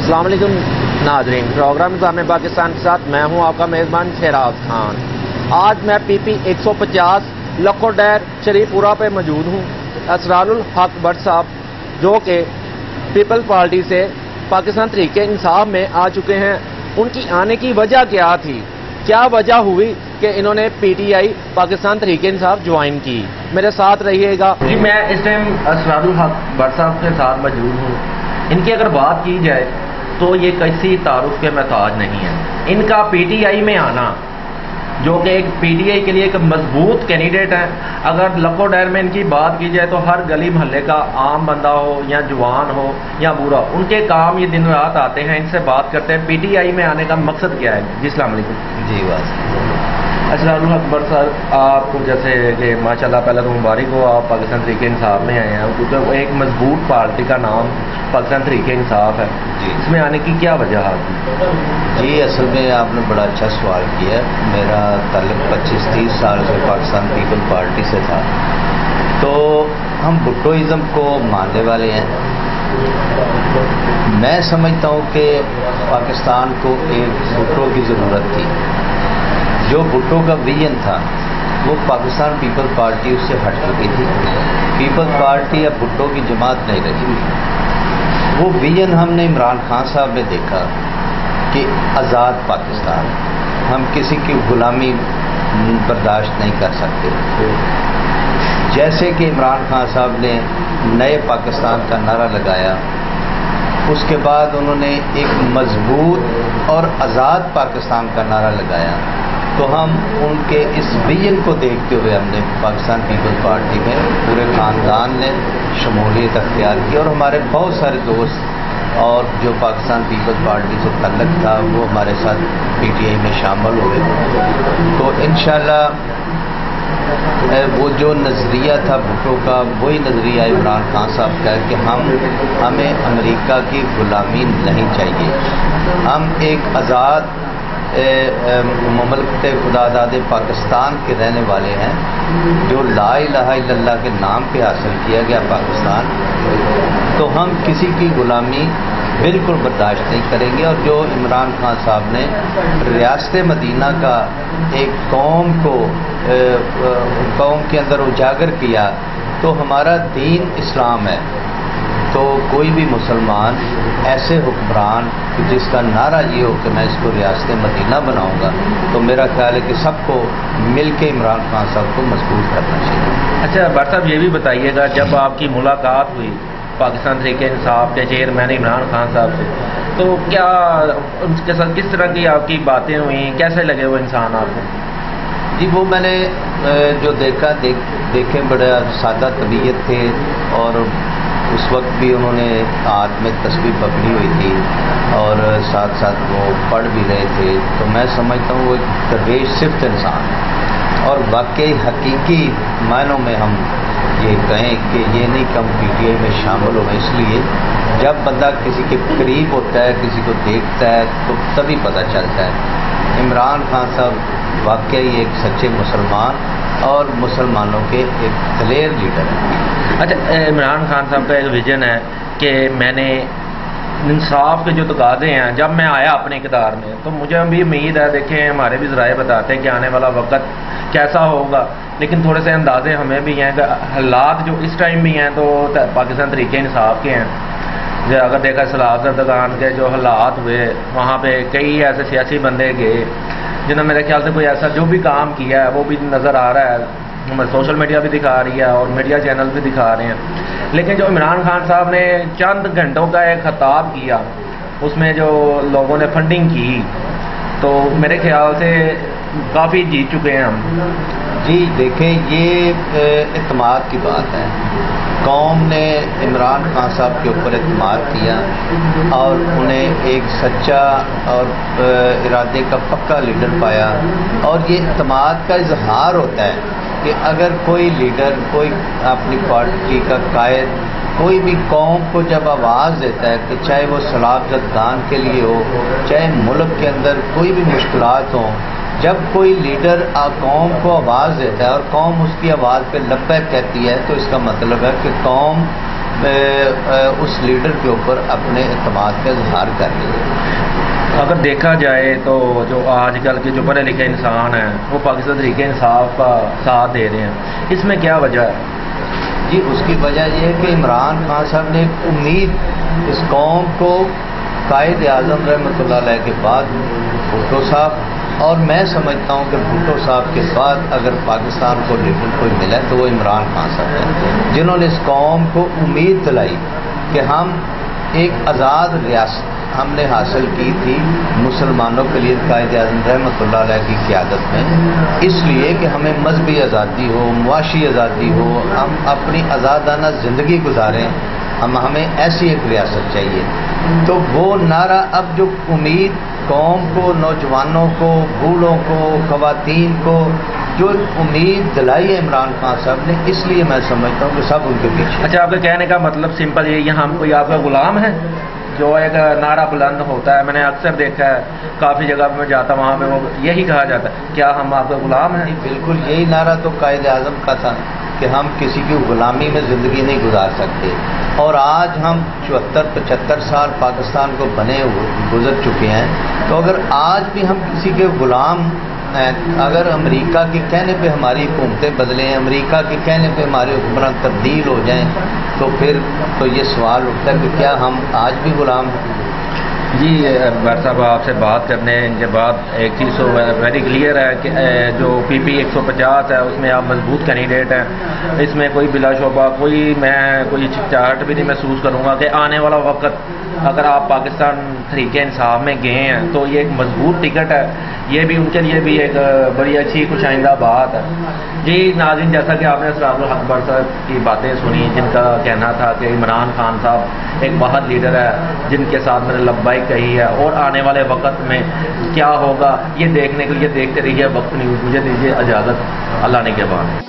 السلام علیکم ناظرین، پروگرام نظام پاکستان کے ساتھ میں ہوں آپ کا میزبان شہراز خان۔ آج میں پی پی 150 لکھو ڈیر شریف پورہ پہ موجود ہوں۔ اسرار الحق بٹ صاحب جو کہ پیپل پارٹی سے پاکستان تحریک انصاف میں آ چکے ہیں، ان کی آنے کی وجہ کیا تھی، کیا وجہ ہوئی کہ انہوں نے P T I Pakistan Tehreek Insaf join کی؟ میرے ساتھ رہیے گا۔ جی میں اس ٹائم اسرار الحق بٹ صاحب کے ساتھ موجود ہوں۔ ان کی اگر بات کی جائے تو یہ کسی تعارف کے محتاج نہیں ہے۔ ان کا پی ٹی آئی میں آنا، جو کہ ایک پی ٹی آئی کے لیے ایک مضبوط کینڈیڈیٹ ہے، اگر لکھو ڈیر میں ان کی بات کی جائے تو ہر گلی محلے کا عام بندہ ہو یا جوان ہو یا بوڑھا، ان کے کام یہ دن رات آتے ہیں، ان سے بات کرتے ہیں۔ پی ٹی آئی میں آنے کا مقصد کیا ہے؟ جی السلام علیکم۔ جی بس اسرار الحق بٹ صاحب، آپ کو جیسے کہ ماشاءاللہ پہلے تو مبارک ہو، آپ پاکستان تحریک انصاف میں آئے ہیں، کیونکہ وہ ایک مضبوط پارٹی کا نام پاکستان تحریک انصاف ہے۔ جی اس میں آنے کی کیا وجہ تھی؟ جی اصل میں آپ نے بڑا اچھا سوال کیا۔ میرا تعلق 25-30 سال سے پاکستان پیپل پارٹی سے تھا، تو ہم بھٹوازم کو ماننے والے ہیں۔ میں سمجھتا ہوں کہ پاکستان کو ایک بھٹو کی ضرورت تھی۔ جو بھٹو کا ویژن تھا وہ پاکستان پیپل پارٹی اس سے ہٹ چکی تھی۔ پیپل پارٹی اب بھٹو کی جماعت نہیں رہی۔ وہ ویژن ہم نے عمران خان صاحب میں دیکھا کہ آزاد پاکستان، ہم کسی کی غلامی برداشت نہیں کر سکتے۔ جیسے کہ عمران خان صاحب نے نئے پاکستان کا نعرہ لگایا، اس کے بعد انہوں نے ایک مضبوط اور آزاد پاکستان کا نعرہ لگایا، تو ہم ان کے اس ویژن کو دیکھتے ہوئے ہم نے پاکستان پیپل پارٹی میں پورے خاندان نے شمولیت اختیار کی، اور ہمارے بہت سارے دوست اور جو پاکستان پیپل پارٹی سے تعلق تھا وہ ہمارے ساتھ پی ٹی آئی میں شامل ہوئے۔ تو انشاءاللہ وہ جو نظریہ تھا بھٹو کا، وہی نظریہ عمران خان صاحب کا ہے کہ ہمیں امریکہ کی غلامی نہیں چاہیے۔ ہم ایک آزاد مملکت خدا داد پاکستان کے رہنے والے ہیں، جو لا الہ الا اللہ کے نام پہ حاصل کیا گیا پاکستان، تو ہم کسی کی غلامی بالکل برداشت نہیں کریں گے۔ اور جو عمران خان صاحب نے ریاست مدینہ کا ایک قوم کے اندر اجاگر کیا، تو ہمارا دین اسلام ہے، تو کوئی بھی مسلمان ایسے حکمران جس کا نعرہ یہ ہو کہ میں اس کو ریاست مدینہ بناؤں گا، تو میرا خیال ہے کہ سب کو مل کے عمران خان صاحب کو مضبوط کرنا چاہیے۔ اچھا بٹ صاحب، یہ بھی بتائیے گا جب آپ کی ملاقات ہوئی پاکستان تحریک انصاف کے چیئرمین عمران خان صاحب سے، تو کیا ان کے ساتھ کس طرح کی آپ کی باتیں ہوئیں، کیسے لگے وہ انسان آپ کو؟ جی وہ میں نے جو دیکھے بڑے سادہ طبیعت تھے، اور اس وقت بھی انہوں نے ہاتھ میں تسبیح پکڑی ہوئی تھی اور ساتھ ساتھ وہ پڑھ بھی رہے تھے، تو میں سمجھتا ہوں وہ ایک درویش صفت انسان ہے، اور واقعی حقیقی معنوں میں ہم یہ کہیں کہ یہ نہیں کہ ہم پی ٹی آئی میں شامل ہو گئے، اس لیے جب بندہ کسی کے قریب ہوتا ہے، کسی کو دیکھتا ہے، تو تبھی پتہ چلتا ہے۔ عمران خان صاحب واقعی ایک سچے مسلمان اور مسلمانوں کے ایک دلیر لیڈر ہیں۔ اچھا، عمران خان صاحب کا ایک ویژن ہے کہ میں نے انصاف کے جو تقاضے ہیں، جب میں آیا اپنے اقتدار میں تو مجھے بھی امید ہے، دیکھیں ہمارے بھی ذرائع بتاتے ہیں کہ آنے والا وقت کیسا ہوگا، لیکن تھوڑے سے اندازے ہمیں بھی ہیں کہ حالات جو اس ٹائم بھی ہیں تو پاکستان تحریک انصاف کے ہیں۔ اگر دیکھا سلاف زردگان کے جو حالات ہوئے، وہاں پہ کئی ایسے سیاسی بندے گئے جنہوں نے میرے خیال سے کوئی ایسا جو بھی کام کیا ہے وہ بھی نظر آ رہا ہے، ہمیں سوشل میڈیا بھی دکھا رہی ہے اور میڈیا چینل بھی دکھا رہے ہیں۔ لیکن جو عمران خان صاحب نے چند گھنٹوں کا ایک خطاب کیا، اس میں جو لوگوں نے فنڈنگ کی، تو میرے خیال سے کافی جیت چکے ہیں ہم۔ جی دیکھیں، یہ اعتماد کی بات ہے۔ قوم نے عمران خان صاحب کے اوپر اعتماد کیا اور انہیں ایک سچا اور ارادے کا پکا لیڈر پایا، اور یہ اعتماد کا اظہار ہوتا ہے کہ اگر کوئی لیڈر، کوئی اپنی پارٹی کا قائد کوئی بھی قوم کو جب آواز دیتا ہے کہ چاہے وہ سلاف زدگان کے لیے ہو، چاہے ملک کے اندر کوئی بھی مشکلات ہوں، جب کوئی لیڈر قوم کو آواز دیتا ہے اور قوم اس کی آواز پہ لبیک کہتی ہے، تو اس کا مطلب ہے کہ قوم اس لیڈر کے اوپر اپنے اعتماد کا اظہار کر لیا۔ اگر دیکھا جائے تو جو آج کل کے جو پڑھے لکھے انسان ہیں وہ پاکستان تحریک انصاف کا ساتھ دے رہے ہیں، اس میں کیا وجہ ہے؟ جی اس کی وجہ یہ ہے کہ عمران خان صاحب نے ایک امید اس قوم کو قائد اعظم رحمۃ اللہ علیہ کے بعد بھٹو صاحب، اور میں سمجھتا ہوں کہ بھٹو صاحب کے بعد اگر پاکستان کو لیڈر کوئی ملا تو وہ عمران خان صاحب ہیں، جنہوں نے اس قوم کو امید دلائی کہ ہم ایک آزاد ریاست ہم نے حاصل کی تھی مسلمانوں کے لیے قائد اعظم رحمۃ اللہ علیہ کی قیادت میں، اس لیے کہ ہمیں مذہبی آزادی ہو، معاشی آزادی ہو، ہم اپنی آزادانہ زندگی گزاریں، ہمیں ایسی ایک ریاست چاہیے۔ تو وہ نعرہ اب جو امید قوم کو، نوجوانوں کو، بوڑھوں کو، خواتین کو جو امید دلائی ہے عمران خان صاحب نے، اس لیے میں سمجھتا ہوں کہ سب ان کے پیچھے۔ اچھا، آپ کے کہنے کا مطلب سمپل یہ ہم کوئی آپ کا غلام ہے جو ایک نعرہ بلند ہوتا ہے؟ میں نے اکثر دیکھا ہے کافی جگہ پہ میں جاتا ہوں، وہاں پہ وہ یہی کہا جاتا ہے، کیا ہم آپ کا غلام ہیں؟ بالکل یہی نعرہ تو قائد اعظم کا تھا کہ ہم کسی کی غلامی میں زندگی نہیں گزار سکتے، اور آج ہم 74-75 سال پاکستان کو بنے گزر چکے ہیں، تو اگر آج بھی ہم کسی کے غلام ہیں، اگر امریکہ کے کہنے پہ ہماری حکومتیں بدلیں، امریکہ کے کہنے پہ ہمارے حکمران تبدیل ہو جائیں، تو پھر تو یہ سوال اٹھتا ہے کہ کیا ہم آج بھی غلام ہیں؟ جی بھٹ صاحب، آپ سے بات کرنے کے بعد ایک چیز تو ویری کلیئر ہے کہ جو پی پی 150 ہے اس میں آپ مضبوط کینڈیڈیٹ ہیں، اس میں کوئی بلا شبہ میں کوئی چاہٹ بھی نہیں محسوس کروں گا کہ آنے والا وقت اگر آپ پاکستان تحریک انصاف میں گئے ہیں تو یہ ایک مضبوط ٹکٹ ہے، یہ بھی ان کے لیے بھی ایک بڑی اچھی خوش آئندہ بات ہے۔ جی ناظرین، جیسا کہ آپ نے اسرار الحق بٹ صاحب کی باتیں سنی، جن کا کہنا تھا کہ عمران خان صاحب ایک واحد لیڈر ہے جن کے ساتھ میں نے لبیک کہی ہے، اور آنے والے وقت میں کیا ہوگا یہ دیکھنے کے لیے دیکھتے رہیے وقت نیوز۔ مجھے دیجیے اجازت، اللہ نے کے بعد۔